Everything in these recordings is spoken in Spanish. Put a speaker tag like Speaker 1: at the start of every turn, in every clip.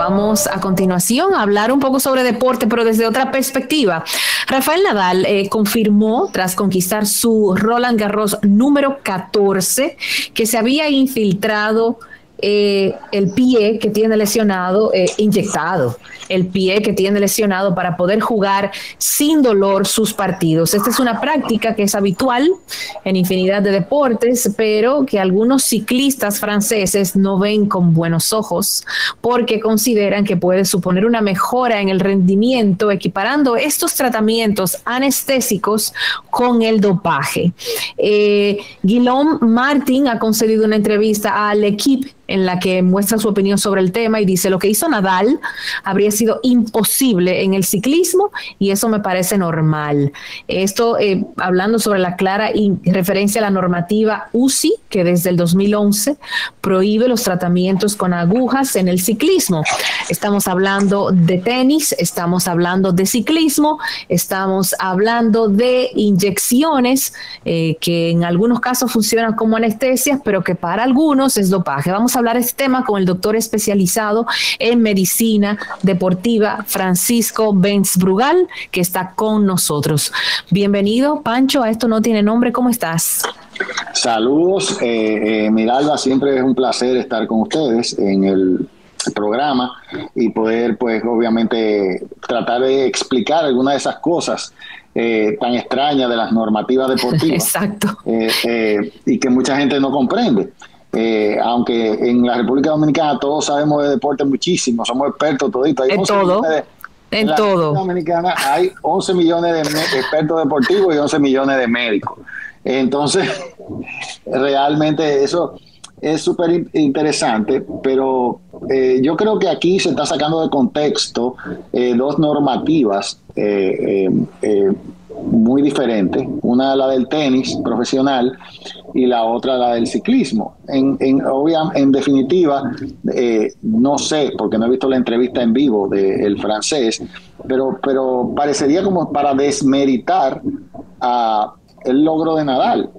Speaker 1: Vamos a continuación a hablar un poco sobre deporte, pero desde otra perspectiva. Rafael Nadal confirmó, tras conquistar su Roland Garros número 14, que se había infiltrado el pie que tiene lesionado, inyectado el pie que tiene lesionado para poder jugar sin dolor sus partidos. Esta es una práctica que es habitual en infinidad de deportes, pero que algunos ciclistas franceses no ven con buenos ojos porque consideran que puede suponer una mejora en el rendimiento, equiparando estos tratamientos anestésicos con el dopaje. Guillaume Martin ha concedido una entrevista a L'Equipe en la que muestra su opinión sobre el tema y dice: lo que hizo Nadal habría sido imposible en el ciclismo y eso me parece normal. Esto hablando sobre la clara referencia a la normativa UCI, que desde el 2011 prohíbe los tratamientos con agujas en el ciclismo. Estamos hablando de tenis, estamos hablando de ciclismo, estamos hablando de inyecciones que en algunos casos funcionan como anestesias, pero que para algunos es dopaje. Vamos a hablar de este tema con el doctor especializado en medicina deportiva, Francisco Benz-Brugal, que está con nosotros. Bienvenido, Pancho, a Esto No Tiene Nombre. ¿Cómo estás?
Speaker 2: Saludos, Miralba, siempre es un placer estar con ustedes en el programa y poder, pues, obviamente, tratar de explicar algunas de esas cosas tan extrañas de las normativas deportivas.
Speaker 1: Exacto.
Speaker 2: Y que mucha gente no comprende. Aunque en la República Dominicana todos sabemos de deporte muchísimo, somos expertos toditos.
Speaker 1: En todo. En todo.
Speaker 2: República Dominicana hay 11 millones de expertos deportivos y 11 millones de médicos. Entonces, realmente eso es súper interesante, pero yo creo que aquí se está sacando de contexto dos normativas muy diferentes. Una la del tenis profesional y la otra la del ciclismo. En definitiva, no sé, porque no he visto la entrevista en vivo del francés, pero parecería como para desmeritar el logro de Nadal.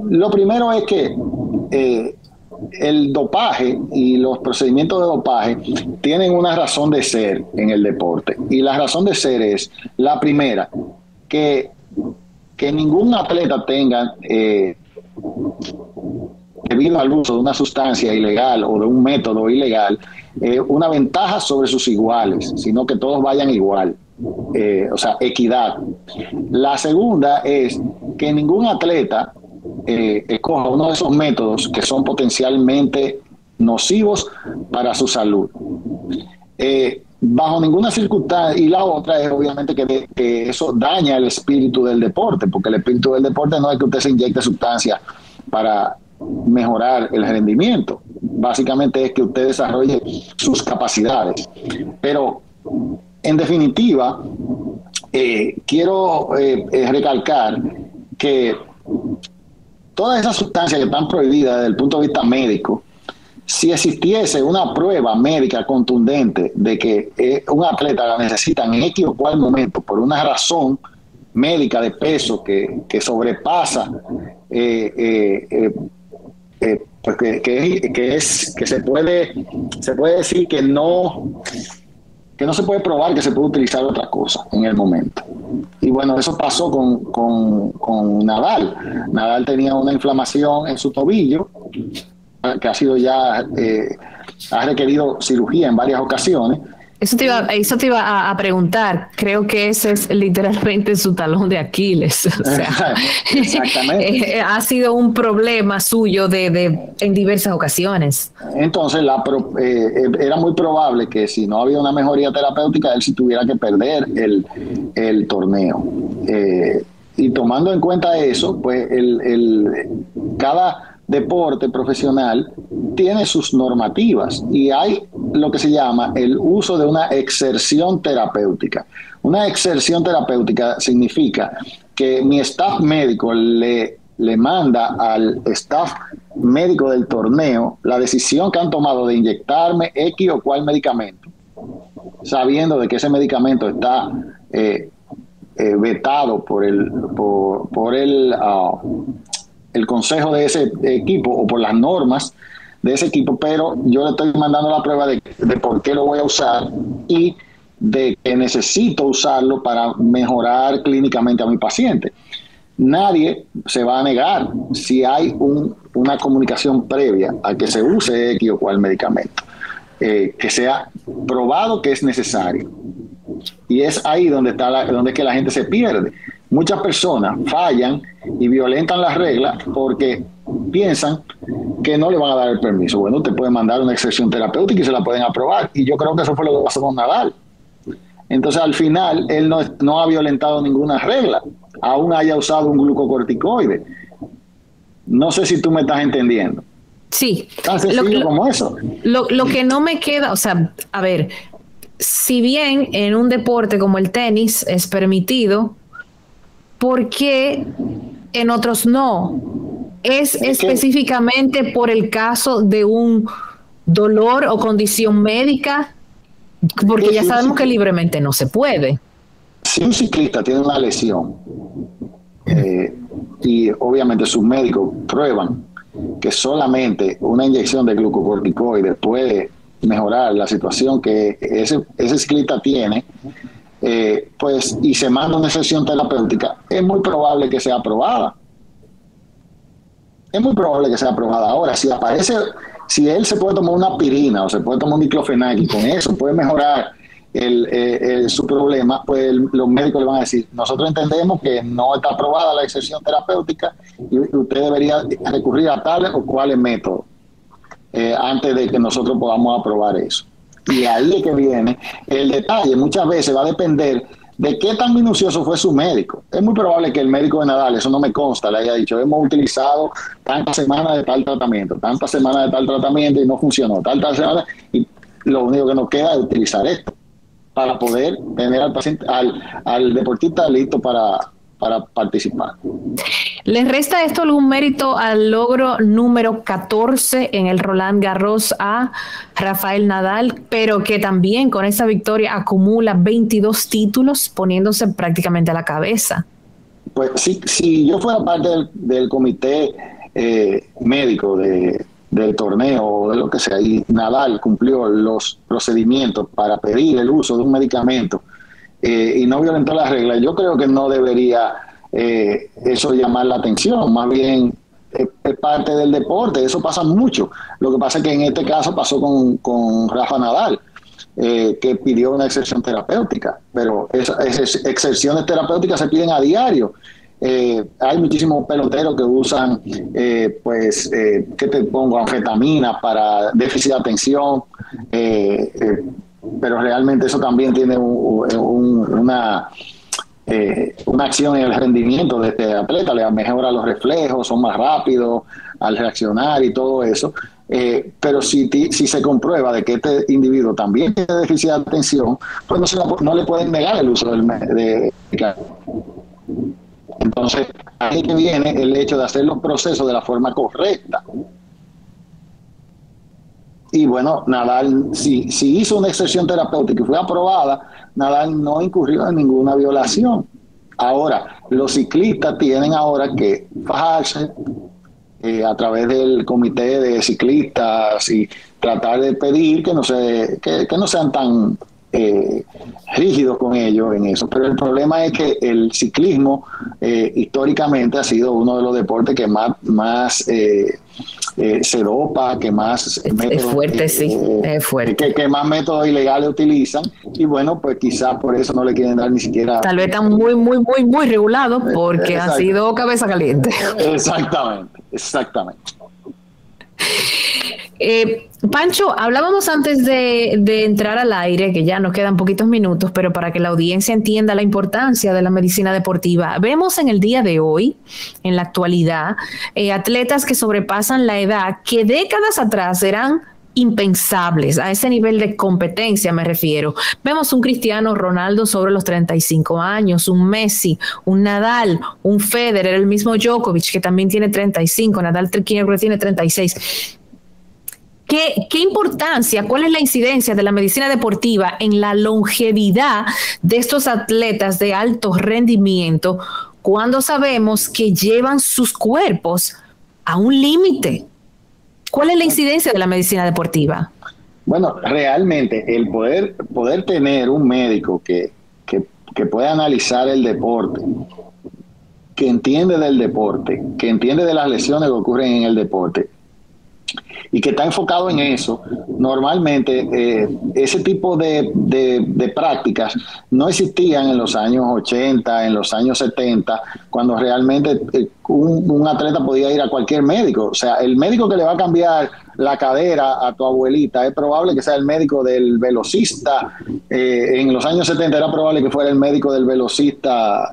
Speaker 2: Lo primero es que el dopaje y los procedimientos de dopaje tienen una razón de ser en el deporte. Y la razón de ser es, la primera, que ningún atleta tenga, debido al uso de una sustancia ilegal o de un método ilegal, una ventaja sobre sus iguales, sino que todos vayan igual. O sea, equidad. La segunda es que ningún atleta escoja uno de esos métodos que son potencialmente nocivos para su salud. Bajo ninguna circunstancia. Y la otra es obviamente que eso daña el espíritu del deporte, porque el espíritu del deporte no es que usted se inyecte sustancias para mejorar el rendimiento. Básicamente es que usted desarrolle sus capacidades. Pero en definitiva, quiero recalcar que todas esas sustancias que están prohibidas desde el punto de vista médico, si existiese una prueba médica contundente de que un atleta la necesita en X o cual momento por una razón médica de peso que sobrepasa, pues que se puede decir que no se puede probar que se puede utilizar otra cosa en el momento. Y bueno, eso pasó con Nadal. Nadal tenía una inflamación en su tobillo que ha sido ya, ha requerido cirugía en varias ocasiones.
Speaker 1: Eso te iba a preguntar. Creo que ese es literalmente su talón de Aquiles. O sea, exactamente. Ha sido un problema suyo en diversas ocasiones.
Speaker 2: Entonces, era muy probable que si no había una mejoría terapéutica, él sí tuviera que perder el torneo. Y tomando en cuenta eso, pues cada deporte profesional tiene sus normativas y hay lo que se llama el uso de una exerción terapéutica. Una exerción terapéutica significa que mi staff médico le manda al staff médico del torneo la decisión que han tomado de inyectarme X o cual medicamento, sabiendo de que ese medicamento está vetado por el consejo de ese equipo o por las normas de ese equipo, pero yo le estoy mandando la prueba de por qué lo voy a usar y de que necesito usarlo para mejorar clínicamente a mi paciente. Nadie se va a negar si hay una comunicación previa a que se use X o cual medicamento, que sea probado que es necesario. Y es ahí donde donde es que la gente se pierde. Muchas personas fallan y violentan las reglas porque piensan que no le van a dar el permiso. Bueno, usted puede mandar una excepción terapéutica y se la pueden aprobar. Y yo creo que eso fue lo que pasó con Nadal. Entonces, al final, él no ha violentado ninguna regla, aún haya usado un glucocorticoide. No sé si tú me estás entendiendo.
Speaker 1: Sí.
Speaker 2: Tan sencillo como eso.
Speaker 1: Lo que no me queda, o sea, a ver, si bien en un deporte como el tenis es permitido, ¿por qué en otros no? ¿Es específicamente por el caso de un dolor o condición médica? Porque ya sabemos que libremente no se puede.
Speaker 2: Si un ciclista tiene una lesión y obviamente sus médicos prueban que solamente una inyección de glucocorticoides puede mejorar la situación que ese ciclista tiene, pues, y se manda una sesión terapéutica, es muy probable que sea aprobada. Es muy probable que sea aprobada. Ahora, si él se puede tomar una aspirina o se puede tomar un diclofenac y con eso puede mejorar su problema, pues los médicos le van a decir, nosotros entendemos que no está aprobada la excepción terapéutica y usted debería recurrir a tales o cuales métodos antes de que nosotros podamos aprobar eso. Y ahí es que viene el detalle. Muchas veces va a depender de qué tan minucioso fue su médico. Es muy probable que el médico de Nadal, eso no me consta, le haya dicho, hemos utilizado tantas semanas de tal tratamiento, tantas semanas de tal tratamiento y no funcionó, tal semana, y lo único que nos queda es utilizar esto para poder tener al paciente, al deportista listo para participar.
Speaker 1: ¿Le resta esto algún mérito al logro número 14 en el Roland Garros a Rafael Nadal, pero que también con esa victoria acumula 22 títulos, poniéndose prácticamente a la cabeza?
Speaker 2: Pues si yo fuera parte del comité médico del torneo o de lo que sea, y Nadal cumplió los procedimientos para pedir el uso de un medicamento y no violentó las reglas, yo creo que no debería eso llamar la atención. Más bien es parte del deporte, eso pasa mucho. Lo que pasa es que en este caso pasó con Rafa Nadal, que pidió una excepción terapéutica, pero esas excepciones terapéuticas se piden a diario. Hay muchísimos peloteros que usan, ¿qué te pongo? Anfetamina para déficit de atención, pero realmente eso también tiene una acción en el rendimiento de este atleta, le mejora los reflejos, son más rápidos al reaccionar y todo eso. Pero si se comprueba de que este individuo también tiene déficit de atención, pues no le pueden negar el uso de entonces, ahí que viene el hecho de hacer los procesos de la forma correcta. Y bueno, Nadal, si hizo una excepción terapéutica y fue aprobada, Nadal no incurrió en ninguna violación. Ahora, los ciclistas tienen ahora que fajarse a través del comité de ciclistas y tratar de pedir que no sean tan rígidos con ellos en eso. Pero el problema es que el ciclismo históricamente ha sido uno de los deportes que más se dopa, que más
Speaker 1: es fuerte, es fuerte,
Speaker 2: que más métodos ilegales utilizan, y bueno, pues quizás por eso no le quieren dar ni siquiera,
Speaker 1: tal vez están muy regulados porque ha sido cabeza caliente.
Speaker 2: Exactamente.
Speaker 1: Pancho, hablábamos antes de entrar al aire, que ya nos quedan poquitos minutos, pero para que la audiencia entienda la importancia de la medicina deportiva. Vemos en el día de hoy, en la actualidad, atletas que sobrepasan la edad que décadas atrás eran impensables, a ese nivel de competencia me refiero. Vemos un Cristiano Ronaldo sobre los 35 años, un Messi, un Nadal, un Federer, el mismo Djokovic, que también tiene 35, Nadal creo que tiene 36. ¿Qué importancia, cuál es la incidencia de la medicina deportiva en la longevidad de estos atletas de alto rendimiento cuando sabemos que llevan sus cuerpos a un límite? ¿Cuál es la incidencia de la medicina deportiva?
Speaker 2: Bueno, realmente el poder tener un médico que pueda analizar el deporte, que entiende del deporte, que entiende de las lesiones que ocurren en el deporte y que está enfocado en eso, normalmente ese tipo de prácticas no existían en los años 80, en los años 70, cuando realmente un atleta podía ir a cualquier médico. O sea, el médico que le va a cambiar la cadera a tu abuelita es probable que sea el médico del velocista. En los años 70 era probable que fuera el médico del velocista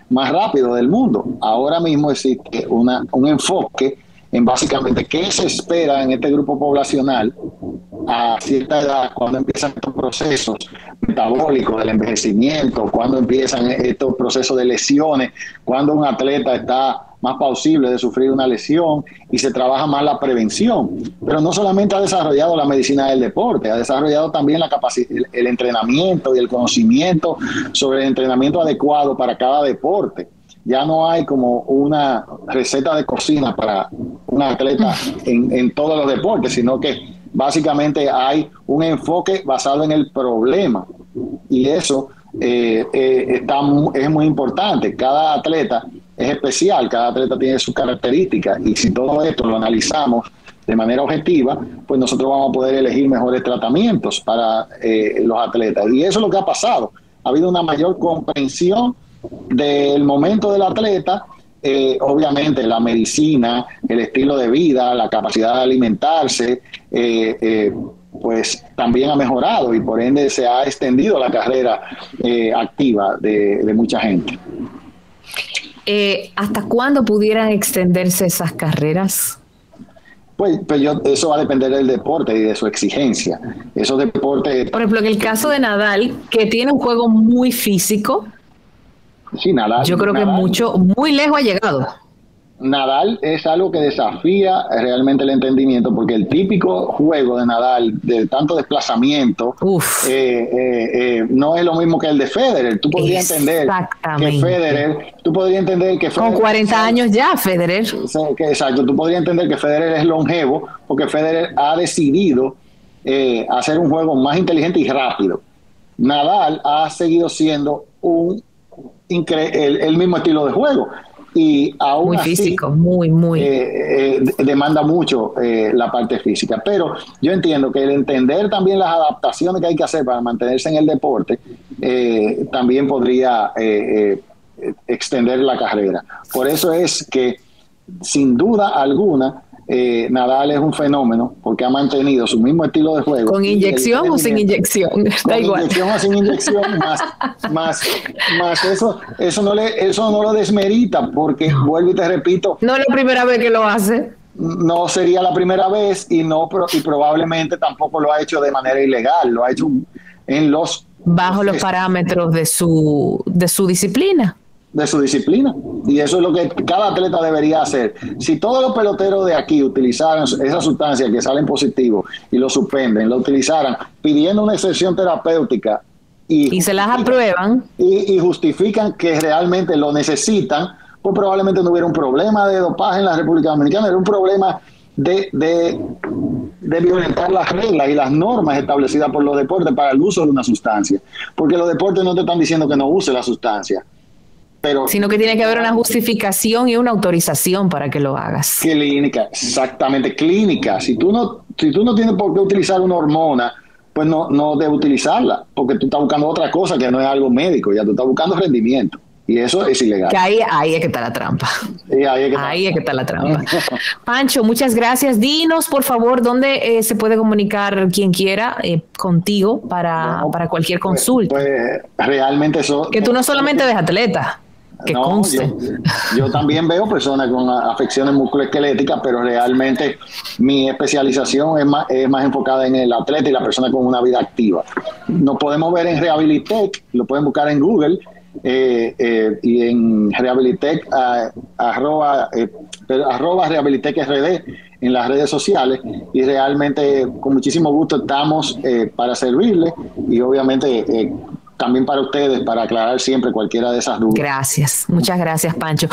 Speaker 2: más rápido del mundo. Ahora mismo existe un enfoque en básicamente qué se espera en este grupo poblacional a cierta edad, cuando empiezan estos procesos metabólicos del envejecimiento, cuando empiezan estos procesos de lesiones, cuando un atleta está más plausible de sufrir una lesión y se trabaja más la prevención. Pero no solamente ha desarrollado la medicina del deporte, ha desarrollado también la capacidad, el entrenamiento y el conocimiento sobre el entrenamiento adecuado para cada deporte. Ya no hay como una receta de cocina para un atleta en todos los deportes, sino que básicamente hay un enfoque basado en el problema. Y eso es muy importante. Cada atleta es especial, cada atleta tiene sus características. Y si todo esto lo analizamos de manera objetiva, pues nosotros vamos a poder elegir mejores tratamientos para los atletas. Y eso es lo que ha pasado. Ha habido una mayor comprensión del momento del atleta, obviamente la medicina, el estilo de vida, la capacidad de alimentarse, pues también ha mejorado y por ende se ha extendido la carrera activa de mucha gente.
Speaker 1: ¿Hasta cuándo pudieran extenderse esas carreras?
Speaker 2: Pues eso va a depender del deporte y de su exigencia. Esos deportes...
Speaker 1: Por ejemplo, en el caso de Nadal, que tiene un juego muy físico,
Speaker 2: sí, Nadal,
Speaker 1: yo creo que muy lejos ha llegado.
Speaker 2: Nadal es algo que desafía realmente el entendimiento, porque el típico juego de Nadal, de tanto desplazamiento, no es lo mismo que el de Federer. Tú podrías entender que Federer,
Speaker 1: con 40 años ya, Federer.
Speaker 2: Exacto, tú podrías entender que Federer es longevo, porque Federer ha decidido hacer un juego más inteligente y rápido. Nadal ha seguido siendo el mismo estilo de juego. Y aún
Speaker 1: muy
Speaker 2: así,
Speaker 1: físico, muy
Speaker 2: demanda mucho la parte física. Pero yo entiendo que el entender también las adaptaciones que hay que hacer para mantenerse en el deporte también podría extender la carrera. Por eso es que, sin duda alguna, Nadal es un fenómeno porque ha mantenido su mismo estilo de juego.
Speaker 1: ¿Con inyección o sin inyección?
Speaker 2: Con inyección o sin inyección, más eso no lo desmerita, porque vuelvo y te repito.
Speaker 1: No es la primera vez que lo hace.
Speaker 2: No sería la primera vez y probablemente tampoco lo ha hecho de manera ilegal, lo ha hecho
Speaker 1: bajo los parámetros de su disciplina.
Speaker 2: De su disciplina, y eso es lo que cada atleta debería hacer. Si todos los peloteros de aquí utilizaran esa sustancia que salen positivos y lo suspenden, lo utilizaran pidiendo una excepción terapéutica y
Speaker 1: se las aprueban
Speaker 2: y justifican que realmente lo necesitan, pues probablemente no hubiera un problema de dopaje en la República Dominicana, era un problema de violentar las reglas y las normas establecidas por los deportes para el uso de una sustancia, porque los deportes no te están diciendo que no use la sustancia,
Speaker 1: sino que tiene que haber una justificación y una autorización para que lo hagas.
Speaker 2: Clínica, exactamente, clínica. Si tú no tienes por qué utilizar una hormona, pues no debes utilizarla, porque tú estás buscando otra cosa que no es algo médico, ya tú estás buscando rendimiento. Y eso es ilegal.
Speaker 1: Que ahí es que está la trampa. Ahí es que está la trampa. Pancho, muchas gracias. Dinos, por favor, dónde se puede comunicar quien quiera contigo para cualquier consulta.
Speaker 2: Pues realmente eso...
Speaker 1: Que tú no solamente ves atleta. Que conste.
Speaker 2: Yo también veo personas con afecciones musculoesqueléticas, pero realmente mi especialización es más enfocada en el atleta y la persona con una vida activa. Nos podemos ver en Rehabilitec, lo pueden buscar en Google, y en Rehabilitec, arroba Rehabilitec RD en las redes sociales, y realmente con muchísimo gusto estamos para servirle, y obviamente también para ustedes, para aclarar siempre cualquiera de esas dudas.
Speaker 1: Gracias, muchas gracias, Pancho.